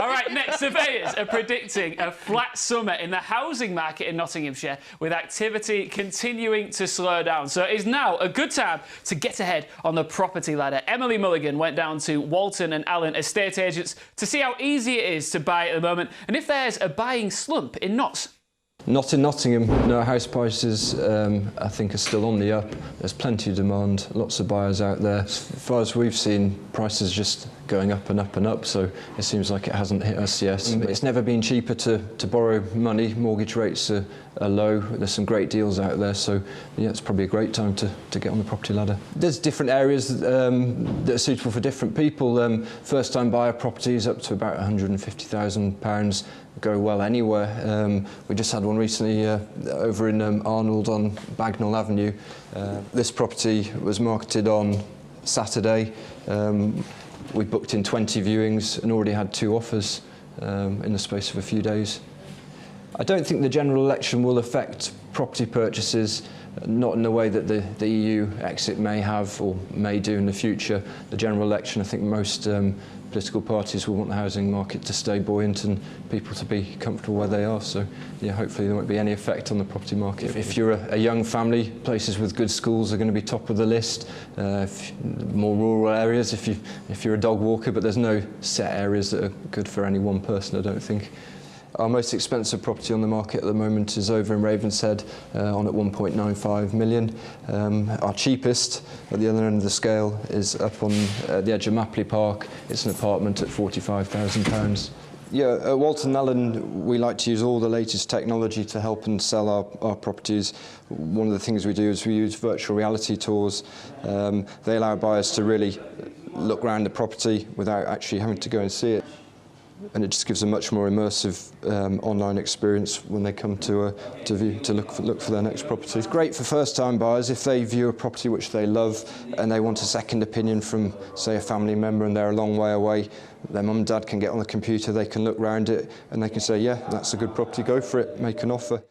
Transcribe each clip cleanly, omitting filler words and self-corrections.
All right, next, surveyors are predicting a flat summer in the housing market in Nottinghamshire, with activity continuing to slow down. So it is now a good time to get ahead on the property ladder. Emily Mulligan went down to Walton and Allen estate agents to see how easy it is to buy at the moment and if there's a buying slump in Notts. Not in Nottingham. No, house prices I think are still on the up. There's plenty of demand, lots of buyers out there. As far as we've seen, prices just going up and up and up, so it seems like it hasn't hit us yet. It's never been cheaper to borrow money. Mortgage rates are low. There's some great deals out there, so yeah, it's probably a great time to get on the property ladder. There's different areas that are suitable for different people. First-time buyer properties up to about £150,000 go well anywhere. We just had one recently over in Arnold on Bagnall Avenue. This property was marketed on Saturday. We booked in 20 viewings and already had 2 offers in the space of a few days. I don't think the general election will affect property purchases, not in the way that the EU exit may have or may do in the future. The general election, I think most political parties will want the housing market to stay buoyant and people to be comfortable where they are. So yeah, hopefully there won't be any effect on the property market. If you're a young family, places with good schools are going to be top of the list. More rural areas, if you're a dog walker, but there's no set areas that are good for any one person, I don't think. Our most expensive property on the market at the moment is over in Ravenshead, on at 1.95 million. Our cheapest, at the other end of the scale, is up on the edge of Mapley Park. It's an apartment at £45,000. Yeah, at Walton Allen, we like to use all the latest technology to help and sell our properties. One of the things we do is we use virtual reality tours. They allow buyers to really look around the property without actually having to go and see it. And it just gives a much more immersive online experience when they come to view, to look for their next property. It's great for first-time buyers if they view a property which they love and they want a second opinion from, say, a family member and they're a long way away. Their mum and dad can get on the computer, they can look round it and they can say, yeah, that's a good property, go for it, make an offer.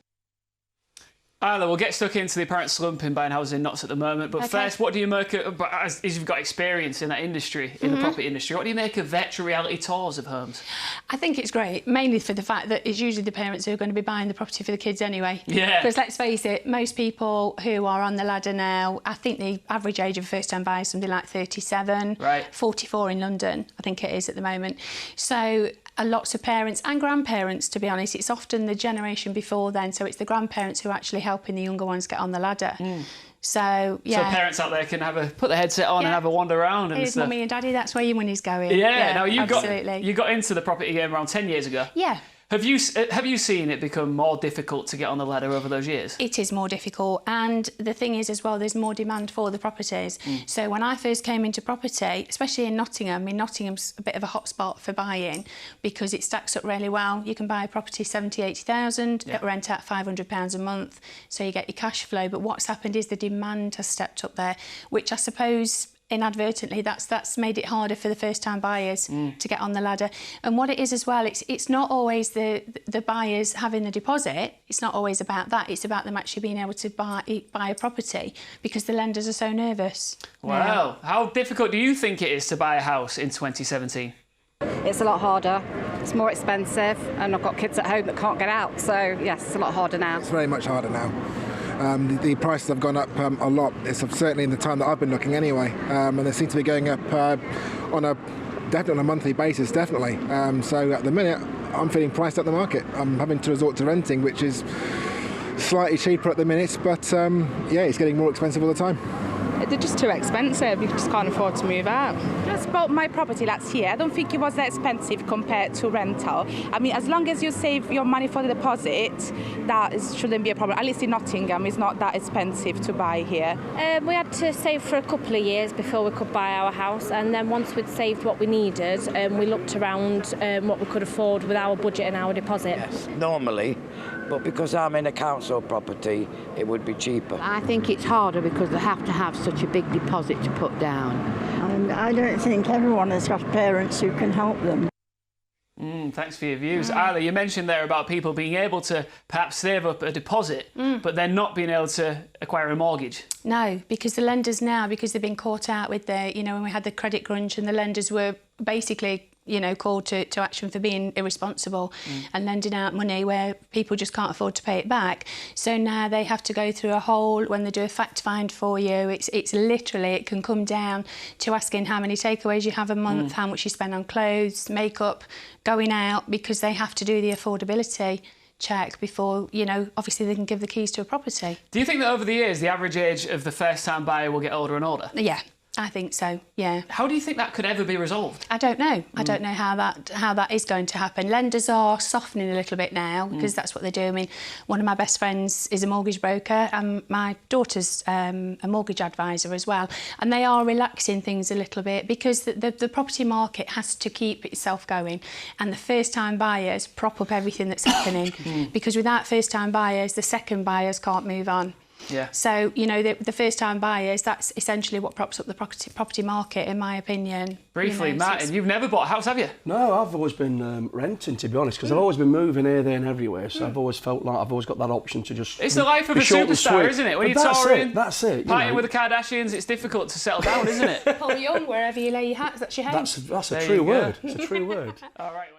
Isla, we'll get stuck into the apparent slump in buying houses in Notts at the moment, but first, what do you make of, as you've got experience in that industry, in the property industry, what do you make of virtual reality tours of homes? I think it's great, mainly for the fact that it's usually the parents who are going to be buying the property for the kids anyway. Yeah. Because let's face it, most people who are on the ladder now, I think the average age of first-time buyer is something like 37, right. 44 in London, I think it is at the moment. So lots of parents and grandparents, to be honest, it's often the generation before then, so it's the grandparents who are actually helping the younger ones get on the ladder. So, yeah. So parents out there can put the headset on and have a wander around and Here's stuff. Mummy and Daddy, that's where your money's going. Yeah, now you absolutely. got into the property game around 10 years ago. Yeah. Have you seen it become more difficult to get on the ladder over those years? It is more difficult, and the thing is as well, there's more demand for the properties. So when I first came into property, especially in Nottingham, Nottingham's a bit of a hotspot for buying because it stacks up really well. You can buy a property 70, 80,000, rent out £500 a month, so you get your cash flow. But what's happened is the demand has stepped up there, which I suppose inadvertently that's made it harder for the first-time buyers to get on the ladder. And what it is as well, it's not always the buyers having the deposit. It's not always about that. It's about them actually being able to buy a property because the lenders are so nervous. Wow. How difficult do you think it is to buy a house in 2017? It's a lot harder. It's more expensive, and I've got kids at home that can't get out. So yes, it's a lot harder now. It's very much harder now. The prices have gone up a lot. It's certainly in the time that I've been looking anyway, and they seem to be going up definitely on a monthly basis, definitely. So at the minute, I'm feeling priced at the market. I'm having to resort to renting, which is slightly cheaper at the minute, but yeah, it's getting more expensive all the time. They're just too expensive. You just can't afford to move out. Just bought my property last year. I don't think it was that expensive compared to rental. I mean, as long as you save your money for the deposit, shouldn't be a problem. At least in Nottingham, it's not that expensive to buy here. We had to save for a couple of years before we could buy our house, and then once we'd saved what we needed, we looked around what we could afford with our budget and our deposit. Yes, normally, but because I'm in a council property, it would be cheaper. I think it's harder because they have to have such a big deposit to put down. And I don't think everyone has got parents who can help them. Thanks for your views. Isla, you mentioned there about people being able to perhaps save up a deposit, but then not being able to acquire a mortgage. No, because the lenders now, because they've been caught out with the, when we had the credit crunch and the lenders were basically, called to action for being irresponsible and lending out money where people just can't afford to pay it back. So now they have to go through a whole, when they do a fact find for you, it's literally, it can come down to asking how many takeaways you have a month, how much you spend on clothes, makeup, going out, because they have to do the affordability check before, obviously they can give the keys to a property. Do you think that over the years the average age of the first-time buyer will get older and older? Yeah. I think so, yeah. How do you think that could ever be resolved? I don't know. I don't know how that is going to happen. Lenders are softening a little bit now because that's what they do. I mean, one of my best friends is a mortgage broker and my daughter's a mortgage advisor as well. And they are relaxing things a little bit because the property market has to keep itself going. And the first-time buyers prop up everything that's happening because without first-time buyers, the second buyers can't move on. Yeah. So, the first-time buyers, that's essentially what props up the property market, in my opinion. Briefly, Martin, you've never bought a house, have you? No, I've always been renting, to be honest, because I've always been moving here, there and everywhere, so I've always felt like I've always got that option to just... It's the life of a superstar, isn't it? When you're touring, that's it. Partying with the Kardashians, it's difficult to settle down, isn't it? Paul Young, wherever you lay your hat, that's your home. That's a true word. It's a true word. All right.